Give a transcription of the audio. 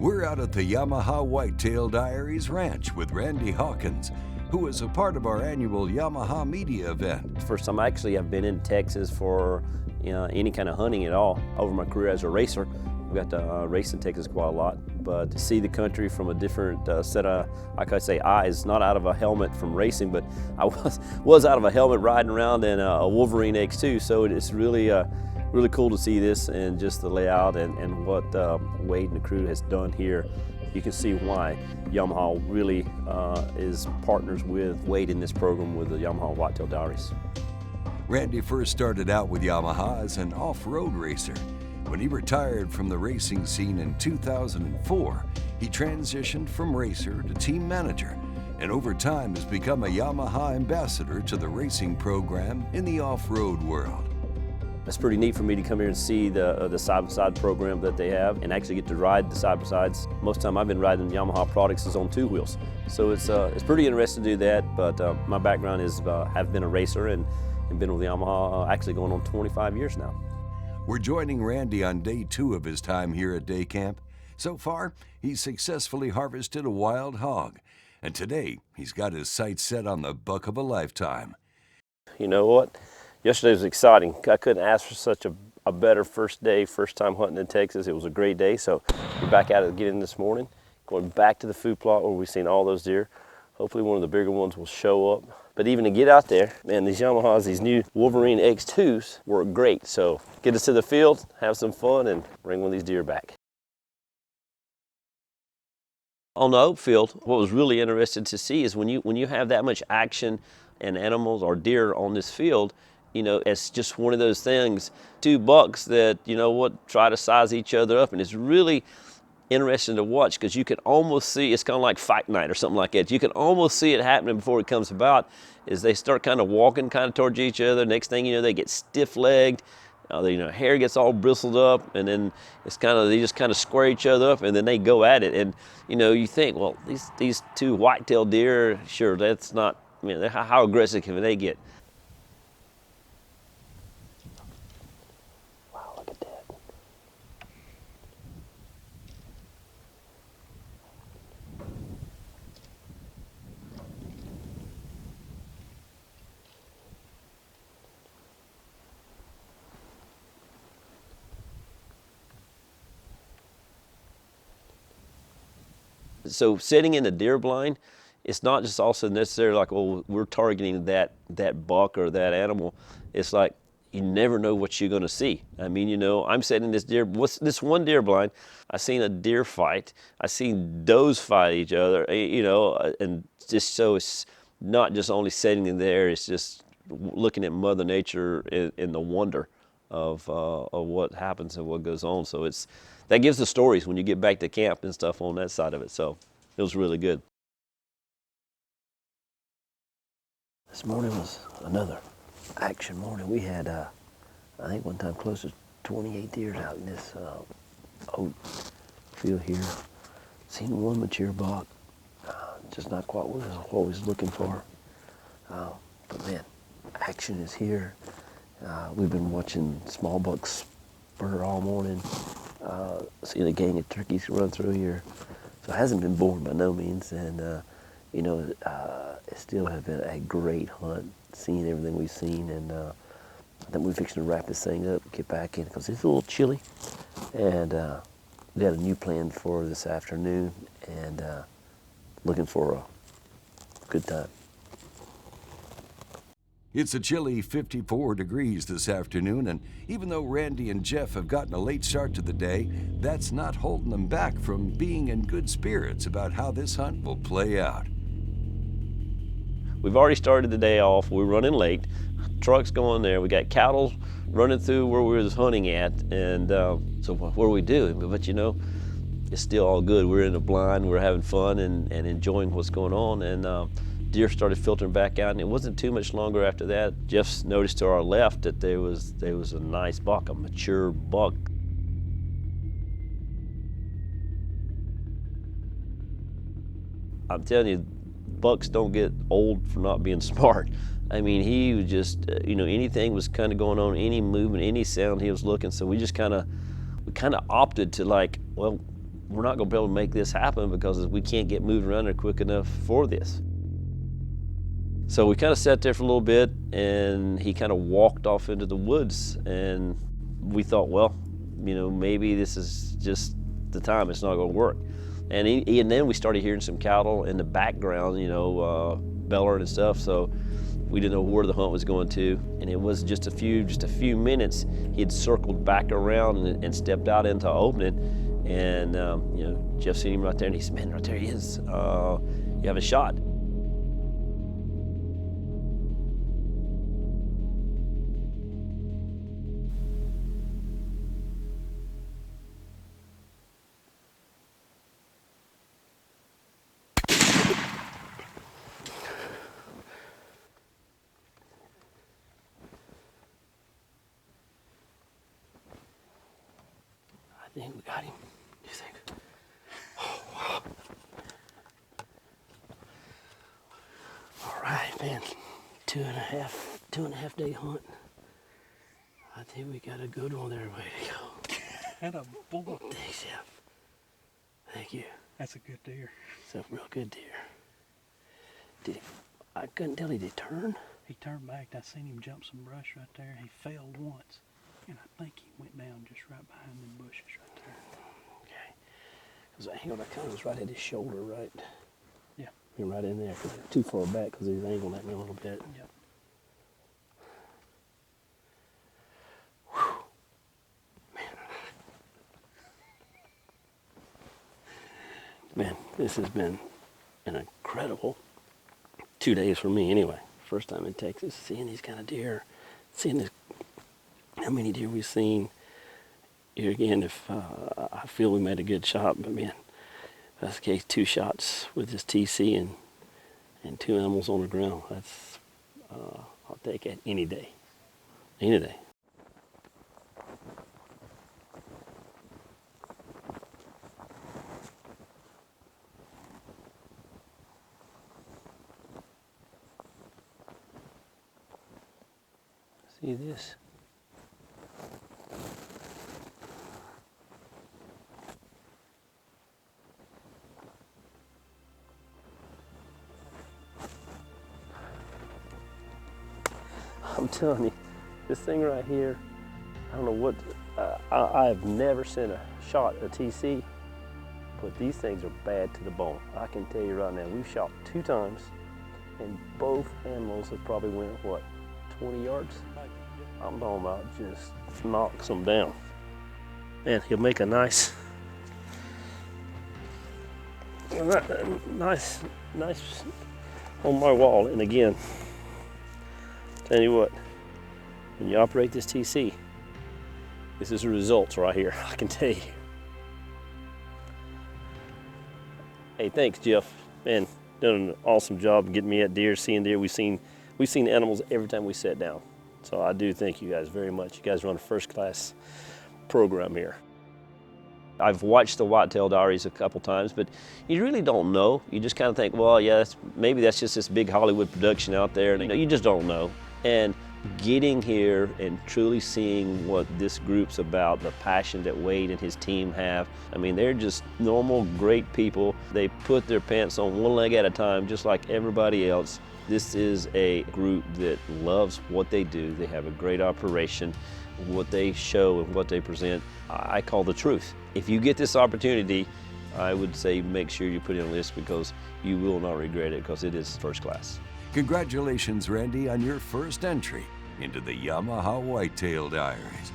We're out at the Yamaha Whitetail Diaries Ranch with Randy Hawkins, who is a part of our annual Yamaha media event. First time I actually have been in Texas for any kind of hunting at all. Over my career as a racer, we got to race in Texas quite a lot, but to see the country from a different set of, like I say, eyes, not out of a helmet from racing, but I was out of a helmet riding around in a Wolverine X2, so it's really really cool to see this and just the layout and what Wade and the crew has done here. You can see why Yamaha really is partners with Wade in this program with the Yamaha Whitetail Diaries. Randy first started out with Yamaha as an off-road racer. When he retired from the racing scene in 2004, he transitioned from racer to team manager, and over time has become a Yamaha ambassador to the racing program in the off-road world. It's pretty neat for me to come here and see the side-by-side program that they have and actually get to ride the side-by-sides. Most of the time I've been riding Yamaha products is on two wheels. So it's pretty interesting to do that, but my background is have been a racer and been with Yamaha actually going on 25 years now. We're joining Randy on day 2 of his time here at day camp. So far, he's successfully harvested a wild hog, and today he's got his sights set on the buck of a lifetime. You know what? Yesterday was exciting. I couldn't ask for such a better first day, first time hunting in Texas. It was a great day, so we're back at it again this morning. Going back to the food plot where we've seen all those deer. Hopefully one of the bigger ones will show up. But even to get out there, man, these Yamahas, these new Wolverine X2s work great. So get us to the field, have some fun, and bring one of these deer back. On the oak field, what was really interesting to see is when you have that much action and animals or deer on this field, you know, it's just one of those things, two bucks that, you know what, try to size each other up, and it's really interesting to watch because you can almost see, it's kind of like fight night or something like that. You can almost see it happening before it comes about as they start kind of walking kind of towards each other. Next thing you know, they get stiff-legged, hair gets all bristled up, and then it's kind of, they just kind of square each other up, and then they go at it. And, you know, you think, well, these two whitetail deer, sure, that's not, I mean, how aggressive can they get? So sitting in the deer blind, it's not just also necessarily like, oh, we're targeting that buck or that animal. It's like you never know what you're going to see. I mean, you know, I'm sitting in this one deer blind. I seen a deer fight. I seen does fight each other. You know, and just so it's not just only sitting in there. It's just looking at Mother Nature in the wonder of what happens and what goes on. So that gives the stories when you get back to camp and stuff on that side of it. So it was really good. This morning was another action morning. We had, I think one time close to 28 deer out in this oat field here. Seen one mature buck, just not quite what I was looking for. But man, action is here. We've been watching small bucks spur all morning. Seeing a gang of turkeys run through here. So it hasn't been boring by no means, and you know, it still has been a great hunt, seeing everything we've seen, and I think we're fixing to wrap this thing up, get back in, because it's a little chilly, and we got a new plan for this afternoon, and looking for a good time. It's a chilly 54 degrees this afternoon, and even though Randy and Jeff have gotten a late start to the day, that's not holding them back from being in good spirits about how this hunt will play out. We've already started the day off. We're running late. Trucks going there. We got cattle running through where we was hunting at, and so what do we do? But you know, it's still all good. We're in the blind. We're having fun and enjoying what's going on, and deer started filtering back out, and it wasn't too much longer after that. Jeff noticed to our left that there was a nice buck, a mature buck. I'm telling you, bucks don't get old for not being smart. I mean, he was just, anything was kind of going on, any movement, any sound he was looking. So we just kind of opted to, like, well, we're not gonna be able to make this happen because we can't get moved around there quick enough for this. So we kind of sat there for a little bit, and he kind of walked off into the woods, and we thought, well, you know, maybe this is just the time, it's not gonna work. And then we started hearing some cattle in the background, you know, bellowing and stuff, so we didn't know where the hunt was going to. And it was just a few minutes, he had circled back around and stepped out into an opening, and you know, Jeff seen him right there, and he said, man, right there he is. You have a shot. I think we got him. You think? Oh, wow. All right, man. Two and a half day hunt. I think we got a good one there. Way to go. And a bull. Thanks, Jeff. Thank you. That's a good deer. It's a real good deer. I couldn't tell, did he turn? He turned back. I seen him jump some brush right there. He failed once. And I think he went down just right behind them bushes right there. Okay. Because the angle that comes is right at his shoulder, right? Yeah. You're right in there, because too far back because he's angled at me a little bit. Yep. Whew. Man, this has been an incredible 2 days for me anyway. First time in Texas, seeing these kind of deer, seeing this, how many deer we've seen. Here again, if I feel we made a good shot, but man, that's the case, 2 shots with this TC and 2 animals on the ground. That's, I'll take it any day, any day. See this? I'm telling you, this thing right here, I don't know what, I've never seen a shot a TC, but these things are bad to the bone. I can tell you right now, we've shot 2 times, and both animals have probably went, what, 20 yards? I'm talking about just knocks them down. Man, he'll make a nice on my wall. And again, tell you what, when you operate this TC, this is the results right here, I can tell you. Hey, thanks, Jeff. Man, done an awesome job getting me at deer, seeing deer. We've seen animals every time we sit down. So I do thank you guys very much. You guys run a first-class program here. I've watched the Whitetail Diaries a couple times, but you really don't know. You just kind of think, well, yeah, maybe that's just this big Hollywood production out there. And, you just don't know. And getting here and truly seeing what this group's about, the passion that Wade and his team have. I mean, they're just normal, great people. They put their pants on one leg at a time, just like everybody else. This is a group that loves what they do. They have a great operation. What they show and what they present, I call the truth. If you get this opportunity, I would say make sure you put it on the list, because you will not regret it, because it is first class. Congratulations, Randy, on your first entry into the Yamaha Whitetail Diaries.